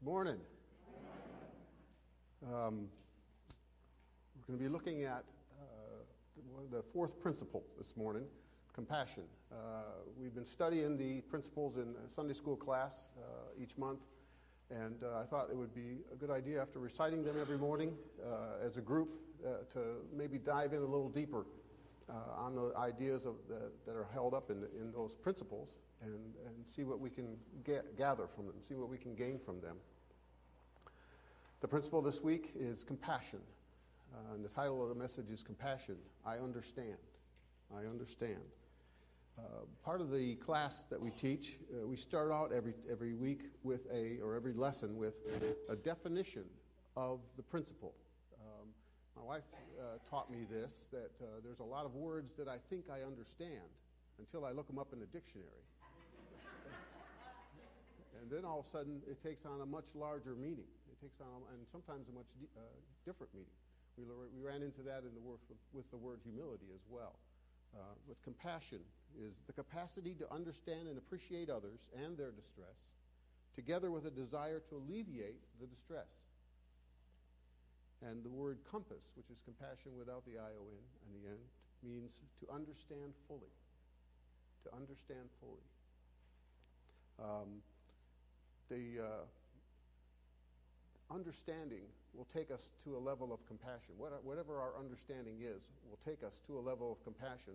Morning. We're going to be looking at the fourth principle this morning, compassion. We've been studying the principles in Sunday school class each month, and I thought it would be a good idea after reciting them every morning as a group to maybe dive in a little deeper on the ideas that are held up in those principles and see what we can gather from them, see what we can gain from them. The principle this week is compassion. And the title of the message is Compassion. I understand. I understand. Part of the class that we teach, we start out every week with every lesson with a definition of the principle. My wife taught me this, that there's a lot of words that I think I understand until I look them up in the dictionary. And then all of a sudden it takes on a much larger meaning. It takes on, and sometimes a much different meaning. We ran into that with the word humility as well. But compassion is the capacity to understand and appreciate others and their distress, together with a desire to alleviate the distress. And the word compass, which is compassion without the I-O-N on the end, means to understand fully. To understand fully. Understanding will take us to a level of compassion. Whatever our understanding is will take us to a level of compassion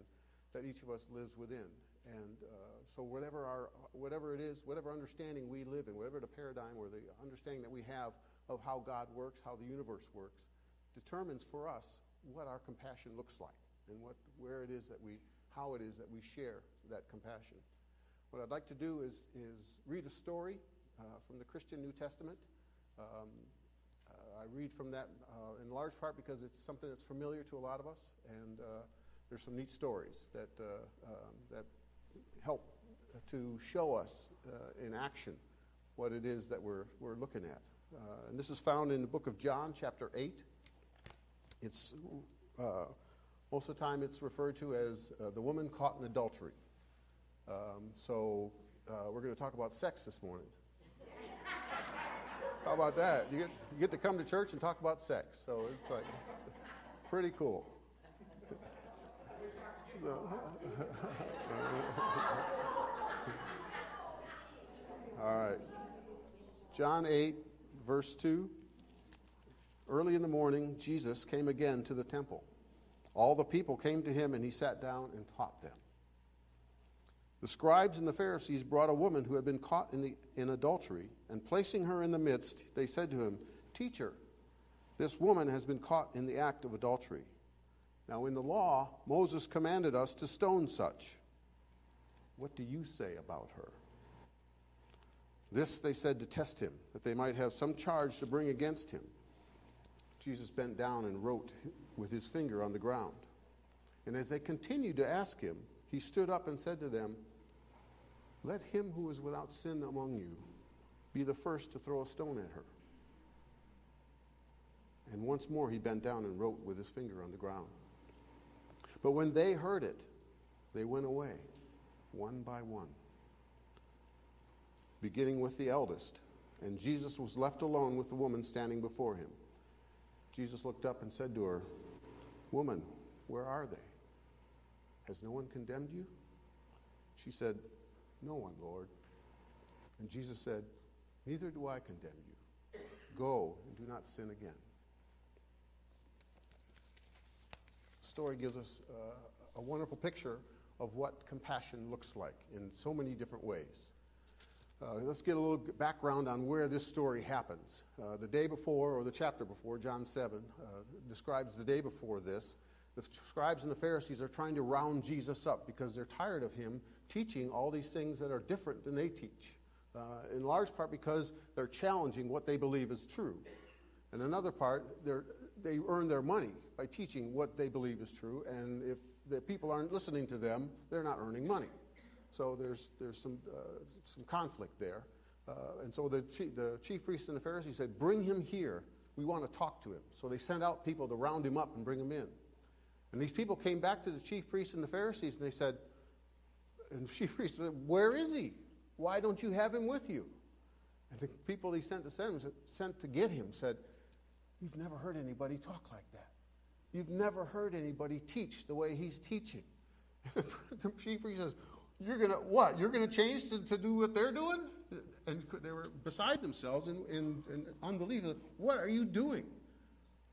that each of us lives within. And so whatever it is, whatever understanding we live in, whatever the paradigm or the understanding that we have of how God works, how the universe works, determines for us what our compassion looks like and how it is that we share that compassion. What I'd like to do is read a story from the Christian New Testament. I read from that in large part because it's something that's familiar to a lot of us, and there's some neat stories that help to show us in action what it is that we're looking at. And this is found in the book of John, chapter 8. It's most of the time it's referred to as the woman caught in adultery. So we're going to talk about sex this morning. How about that? You get to come to church and talk about sex. So it's like pretty cool. All right. John 8, verse 2. Early in the morning, Jesus came again to the temple. All the people came to him, and he sat down and taught them. The scribes and the Pharisees brought a woman who had been caught in adultery, and placing her in the midst, they said to him, "Teacher, this woman has been caught in the act of adultery. Now in the law, Moses commanded us to stone such. What do you say about her?" This they said to test him, that they might have some charge to bring against him. Jesus bent down and wrote with his finger on the ground. And as they continued to ask him, he stood up and said to them, "Let him who is without sin among you be the first to throw a stone at her." And once more he bent down and wrote with his finger on the ground. But when they heard it, they went away, one by one, beginning with the eldest. And Jesus was left alone with the woman standing before him. Jesus looked up and said to her, "Woman, where are they? Has no one condemned you?" She said, "No one, Lord." And Jesus said, "Neither do I condemn you. Go and do not sin again." The story gives us a wonderful picture of what compassion looks like in so many different ways. Let's get a little background on where this story happens. The day before, or the chapter before, John 7, describes the day before this. The scribes and the Pharisees are trying to round Jesus up because they're tired of him teaching all these things that are different than they teach. In large part because they're challenging what they believe is true. And another part, they earn their money by teaching what they believe is true. And if the people aren't listening to them, they're not earning money. So there's some conflict there. And so the chief priests and the Pharisees said, "Bring him here. We want to talk to him." So they sent out people to round him up and bring him in. And these people came back to the chief priests and the Pharisees, and they said, and the chief priests said, "Where is he? Why don't you have him with you?" And the people he sent to get him said, "You've never heard anybody talk like that. You've never heard anybody teach the way he's teaching." And the chief priest says, "You're going to what? You're going to change to do what they're doing?" And they were beside themselves in unbelief. What are you doing?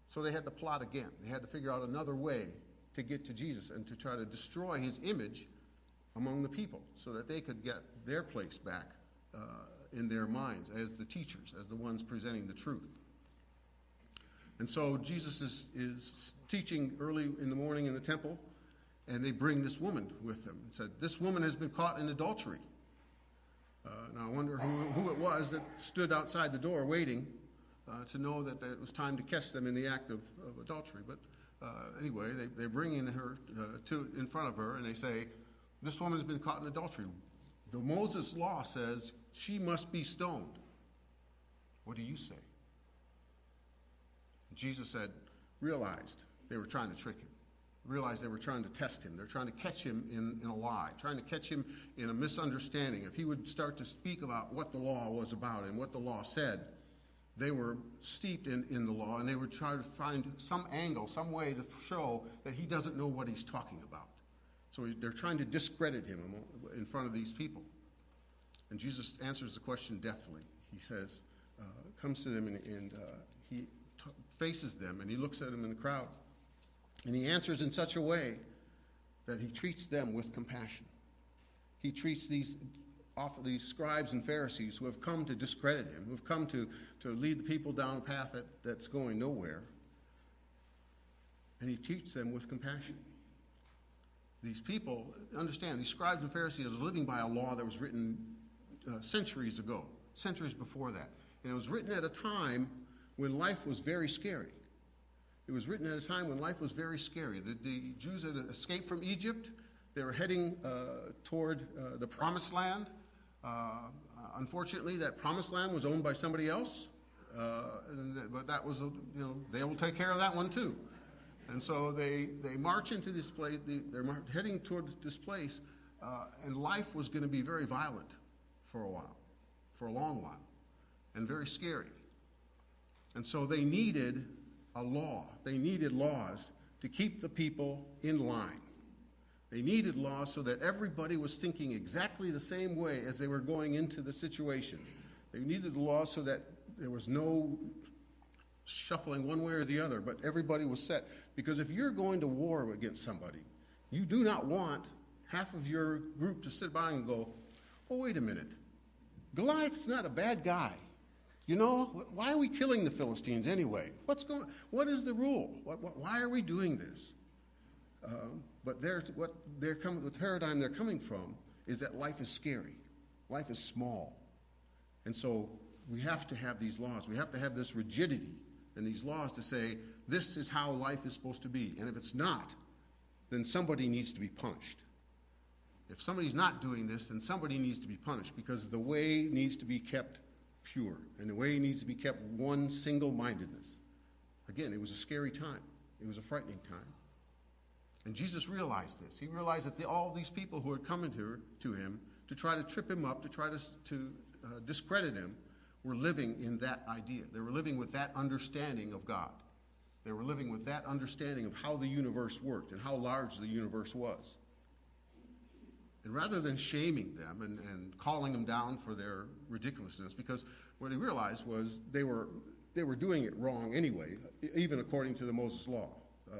So they had to plot again. They had to figure out another way to get to Jesus and to try to destroy his image among the people so that they could get their place back in their minds as the teachers, as the ones presenting the truth. And so Jesus is teaching early in the morning in the temple, and they bring this woman with them and said, "This woman has been caught in adultery." Now I wonder who it was that stood outside the door waiting to know that it was time to catch them in the act of adultery. But anyway, they bring in her in front of her, and they say, "This woman has been caught in adultery. The Moses law says she must be stoned. What do you say?" Jesus realized they were trying to trick him. Realized they were trying to test him. They're trying to catch him in a lie, trying to catch him in a misunderstanding. If he would start to speak about what the law was about and what the law said, they were steeped in the law, and they would try to find some angle, some way to show that he doesn't know what he's talking about. So they're trying to discredit him in front of these people. And Jesus answers the question deftly. He says, comes to them, and he faces them, and he looks at them in the crowd. And he answers in such a way that he treats them with compassion. He treats these scribes and Pharisees who have come to discredit him, who have come to lead the people down a path that's going nowhere. And he treats them with compassion. These people, understand, these scribes and Pharisees are living by a law that was written centuries ago, centuries before that. And it was written at a time when life was very scary. It was written at a time when life was very scary. The Jews had escaped from Egypt. They were heading toward the Promised Land. Unfortunately, that Promised Land was owned by somebody else. But that was, they will take care of that one too. And so they march into this place. They're heading toward this place. And life was going to be very violent for a while, for a long while, and very scary. And so they needed a law. They needed laws to keep the people in line. They needed laws so that everybody was thinking exactly the same way as they were going into the situation. They needed the laws so that there was no shuffling one way or the other, but everybody was set. Because if you're going to war against somebody, you do not want half of your group to sit by and go, "Oh, wait a minute. Goliath's not a bad guy. Why are we killing the Philistines anyway? What is the rule? Why are we doing this?" But the paradigm they're coming from is that life is scary. Life is small. And so we have to have these laws. We have to have this rigidity and these laws to say, this is how life is supposed to be. And if it's not, then somebody needs to be punished. If somebody's not doing this, then somebody needs to be punished, because the way needs to be kept pure, and the way needs to be kept one single-mindedness. Again, it was a scary time. It was a frightening time. And Jesus realized this. He realized that all these people who had come to him to try to trip him up, to try to discredit him, were living in that idea. They were living with that understanding of God. They were living with that understanding of how the universe worked and how large the universe was. And rather than shaming them and calling them down for their ridiculousness, because what he realized was they were doing it wrong anyway, even according to the Moses law.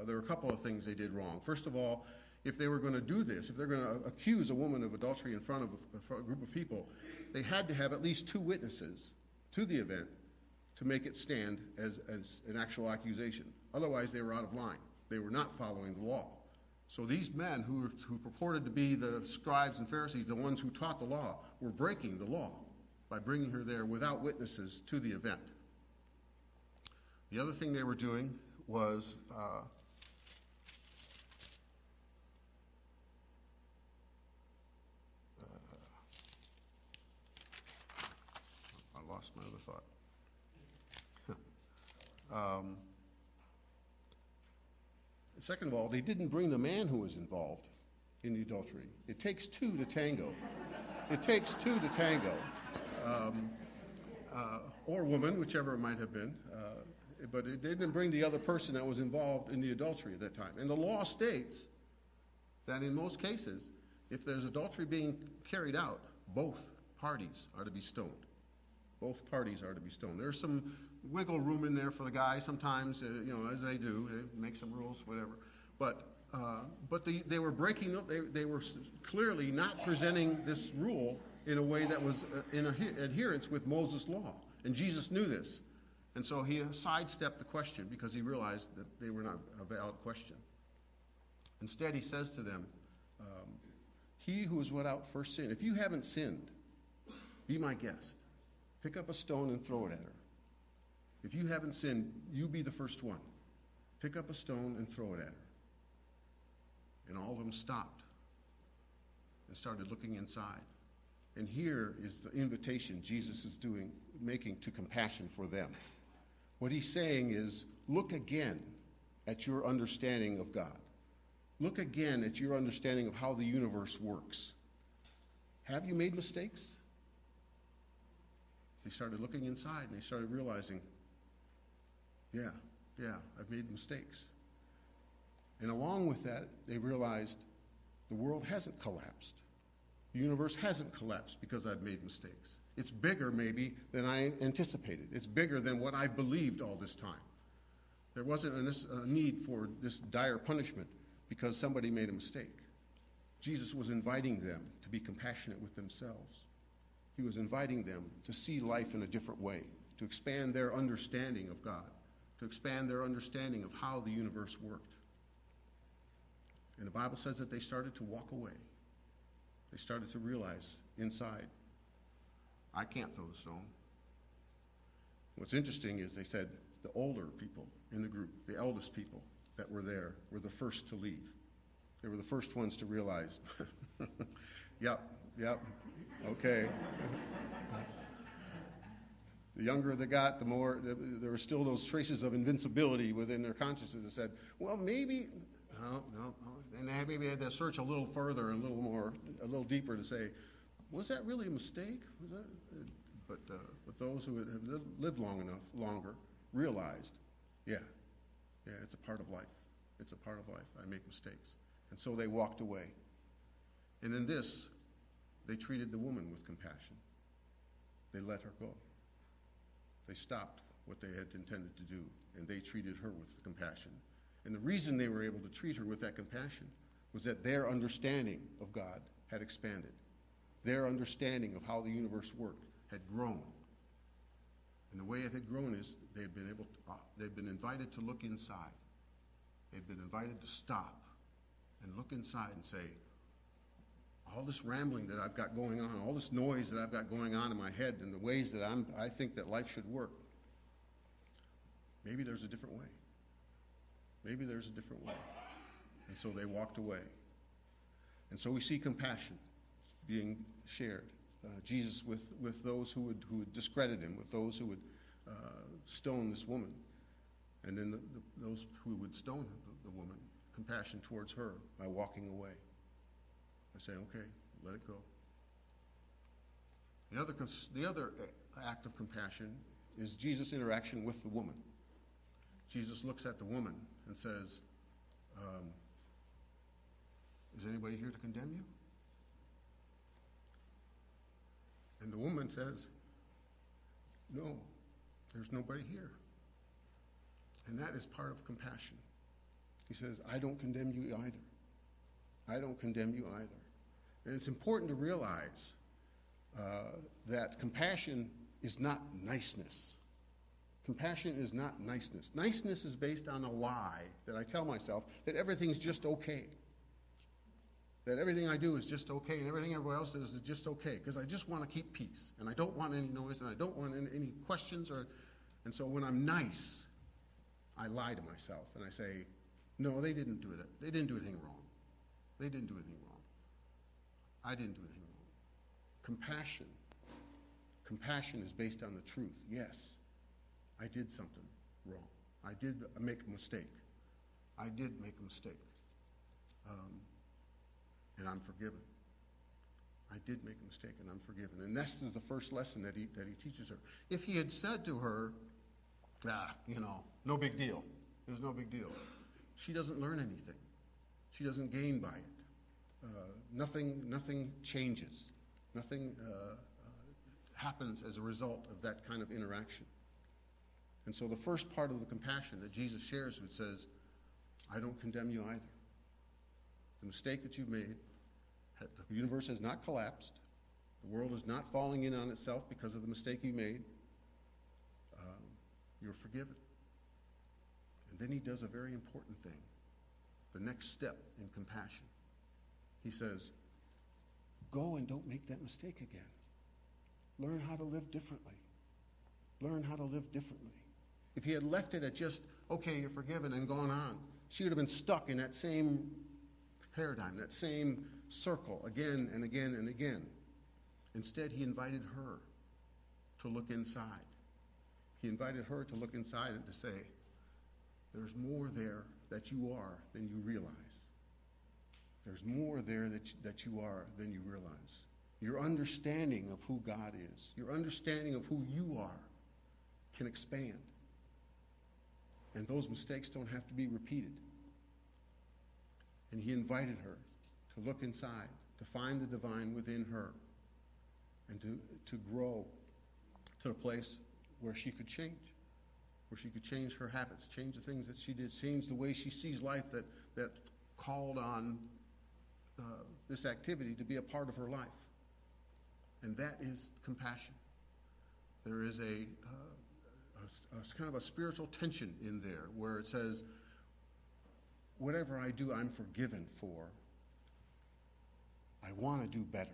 There were a couple of things they did wrong. First of all, if they were going to do this, if they're going to accuse a woman of adultery in front of a group of people, they had to have at least 2 witnesses to the event to make it stand as an actual accusation. Otherwise, they were out of line. They were not following the law. So these men who purported to be the scribes and Pharisees, the ones who taught the law, were breaking the law by bringing her there without witnesses to the event. The other thing they were doing was I lost my other thought. Second of all, they didn't bring the man who was involved in the adultery. It takes 2 to tango. It takes 2 to tango. or woman, whichever it might have been. But it didn't bring the other person that was involved in the adultery at that time. And the law states that in most cases, if there's adultery being carried out, both parties are to be stoned. Both parties are to be stoned. There's some wiggle room in there for the guy sometimes, as they do. They make some rules, whatever. But they were breaking, they were clearly not presenting this rule in a way that was in adherence with Moses' law. And Jesus knew this. And so he sidestepped the question because he realized that they were not a valid question. Instead, he says to them, he who is without first sin, if you haven't sinned, be my guest. Pick up a stone and throw it at her. If you haven't sinned, you be the first one. Pick up a stone and throw it at her. And all of them stopped and started looking inside. And here is the invitation Jesus is making to compassion for them. What he's saying is, look again at your understanding of God. Look again at your understanding of how the universe works. Have you made mistakes? They started looking inside and they started realizing, yeah, I've made mistakes. And along with that, they realized the world hasn't collapsed. The universe hasn't collapsed because I've made mistakes. It's bigger maybe than I anticipated. It's bigger than what I've believed all this time. There wasn't a need for this dire punishment because somebody made a mistake. Jesus was inviting them to be compassionate with themselves. He was inviting them to see life in a different way, to expand their understanding of God, to expand their understanding of how the universe worked. And the Bible says that they started to walk away. They started to realize inside, I can't throw the stone. What's interesting is they said the older people in the group, the eldest people that were there, were the first to leave. They were the first ones to realize, yep, okay. The younger they got, the more, there were still those traces of invincibility within their consciousness that said, well, maybe, no. And they maybe had to search a little further and a little deeper to say, was that really a mistake? But those who have lived longer, realized, yeah, it's a part of life. It's a part of life. I make mistakes. And so they walked away. And in this, they treated the woman with compassion. They let her go. They stopped what they had intended to do, and they treated her with compassion. And the reason they were able to treat her with that compassion was that their understanding of God had expanded. Their understanding of how the universe worked had grown. And the way it had grown is they'd been invited to look inside. They'd been invited to stop and look inside and say, all this rambling that I've got going on, all this noise that I've got going on in my head and the ways that I think that life should work, maybe there's a different way. Maybe there's a different way. And so they walked away. And so we see compassion being shared. Jesus with those who would discredit him, with those who would stone this woman. And then those who would stone the woman, compassion towards her by walking away. I say, okay, let it go. The other act of compassion is Jesus' interaction with the woman. Jesus looks at the woman and says, is anybody here to condemn you? And the woman says, no, there's nobody here. And that is part of compassion. He says, I don't condemn you either. I don't condemn you either. And it's important to realize that compassion is not niceness. Compassion is not niceness. Niceness is based on a lie that I tell myself that everything's just okay. That everything I do is just okay, and everything everybody else does is just okay, because I just want to keep peace, and I don't want any noise, and I don't want any questions, and so when I'm nice, I lie to myself, and I say, no, they didn't do it. They didn't do anything wrong. They didn't do anything wrong. I didn't do anything wrong. Compassion is based on the truth. Yes, I did something wrong. I did make a mistake. I did make a mistake. And I'm forgiven. I did make a mistake and I'm forgiven. And this is the first lesson that he teaches her. If he had said to her, no big deal. There's no big deal. She doesn't learn anything. She doesn't gain by it. Nothing changes. Nothing happens as a result of that kind of interaction. And so the first part of the compassion that Jesus shares with says, I don't condemn you either. The mistake that you've made, the universe has not collapsed. The world is not falling in on itself because of the mistake you made. You're forgiven. And then he does a very important thing, the next step in compassion. He says, go and don't make that mistake again. Learn how to live differently. Learn how to live differently. If he had left it at just, okay, you're forgiven, and gone on, she would have been stuck in that same paradigm, that same circle again and again and again. Instead, he invited her to look inside. He invited her to look inside and to say, there's more there that you are than you realize. There's more there that you are than you realize. Your understanding of who God is, your understanding of who you are, can expand. And those mistakes don't have to be repeated. And he invited her to look inside, to find the divine within her, and to grow to a place where she could change her habits, change the things that she did, change the way she sees life that called on this activity to be a part of her life. And that is compassion. There is a kind of a spiritual tension in there where it says, whatever I do, I'm forgiven for. I want to do better.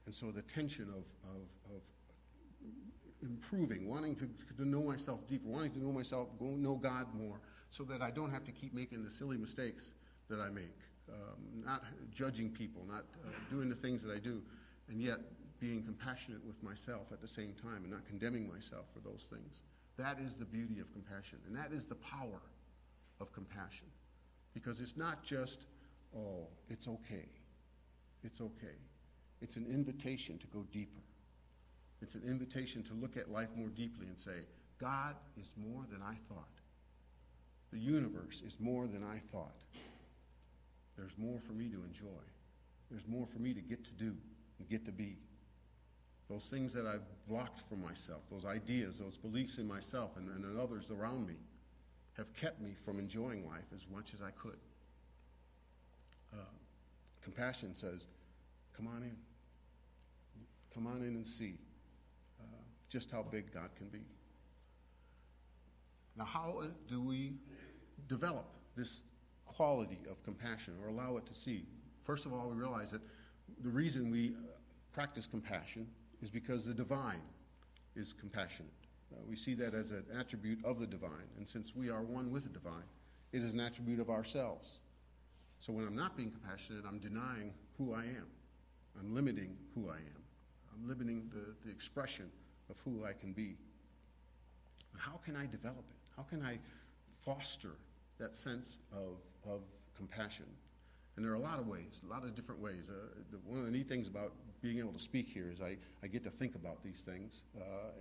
And so the tension of improving, wanting to know myself deeper, wanting to know myself, know God more, so that I don't have to keep making the silly mistakes that I make, not judging people, not doing the things that I do, and yet being compassionate with myself at the same time and not condemning myself for those things. That is the beauty of compassion, and that is the power of compassion. Because it's not just, oh, it's okay. It's okay. It's an invitation to go deeper. It's an invitation to look at life more deeply and say, God is more than I thought. The universe is more than I thought. There's more for me to enjoy. There's more for me to get to do and get to be. Those things that I've blocked from myself, those ideas, those beliefs in myself and in others around me, have kept me from enjoying life as much as I could. Compassion says, come on in. Come on in and see just how big God can be. Now, how do we develop this quality of compassion or allow it to see? First of all, we realize that the reason we practice compassion is because the divine is compassionate. We see that as an attribute of the divine, and since we are one with the divine, it is an attribute of ourselves. So when I'm not being compassionate, I'm denying who I am. I'm limiting who I am. I'm limiting the expression of who I can be. And how can I develop it? How can I foster that sense of compassion? And there are a lot of ways, a lot of different ways. One of the neat things about being able to speak here is I get to think about these things.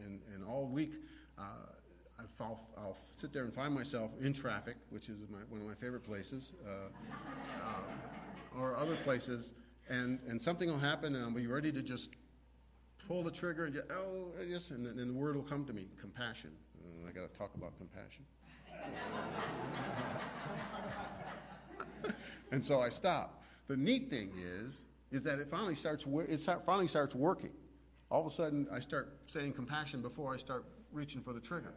And all week, I'll sit there and find myself in traffic, which is one of my favorite places, or other places, and something will happen, and I'll be ready to just pull the trigger and and the word will come to me, compassion. I got to talk about compassion. And so I stop. The neat thing is that it finally starts working. All of a sudden, I start saying compassion before I start reaching for the trigger.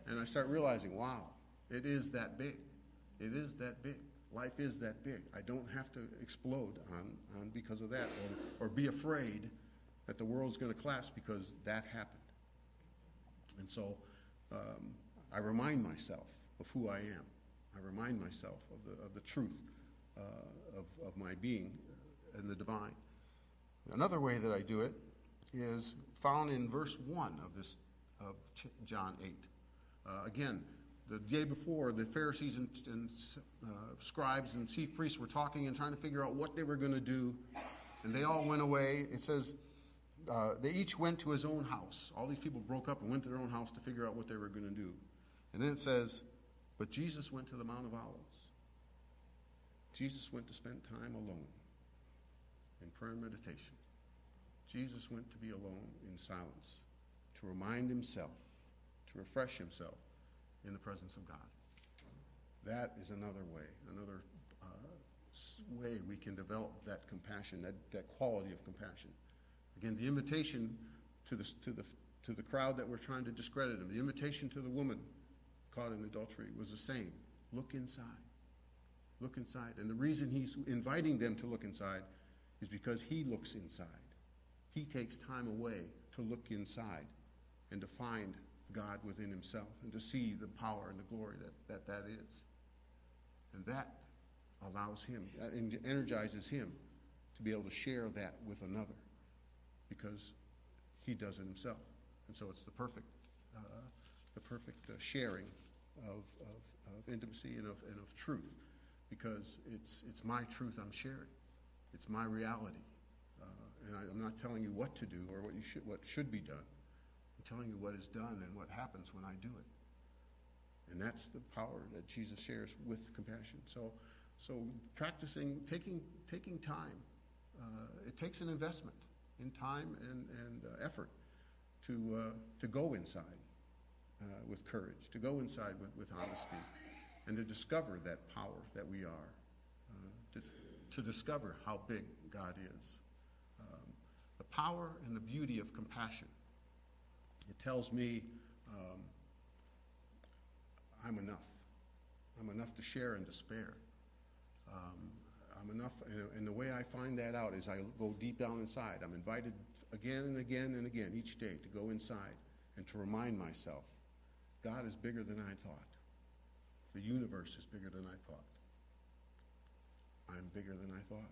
And I start realizing, wow, it is that big. It is that big. Life is that big. I don't have to explode on because of that or be afraid that the world's going to collapse because that happened. And so I remind myself of who I am. I remind myself of the truth of my being and the divine. Another way that I do it is found in verse 1 of John 8. Again, the day before, the Pharisees and scribes and chief priests were talking and trying to figure out what they were going to do. And they all went away. It says they each went to his own house. All these people broke up and went to their own house to figure out what they were going to do. And then it says, but Jesus went to the Mount of Olives. Jesus went to spend time alone in prayer and meditation. Jesus went to be alone in silence, to remind himself, to refresh himself in the presence of God. That is another way, another way we can develop that compassion, that quality of compassion. Again, the invitation to the crowd that were trying to discredit him, the invitation to the woman caught in adultery was the same. Look inside. Look inside. And the reason he's inviting them to look inside is because he looks inside. He takes time away to look inside and to find God within himself and to see the power and the glory that is. And that allows him, that energizes him to be able to share that with another because he does it himself. And so it's the perfect sharing of intimacy and of truth, because it's my truth I'm sharing. It's my reality. And I'm not telling you what to do or what should be done. I'm telling you what is done and what happens when I do it. And that's the power that Jesus shares with compassion. So practicing, taking time, it takes an investment in time and effort to go inside with courage, to go inside with honesty, and to discover that power that we are, to discover how big God is. The power and the beauty of compassion. It tells me I'm enough. I'm enough to share and to spare. I'm enough, and the way I find that out is I go deep down inside. I'm invited again and again and again each day to go inside and to remind myself, God is bigger than I thought. The universe is bigger than I thought. I'm bigger than I thought.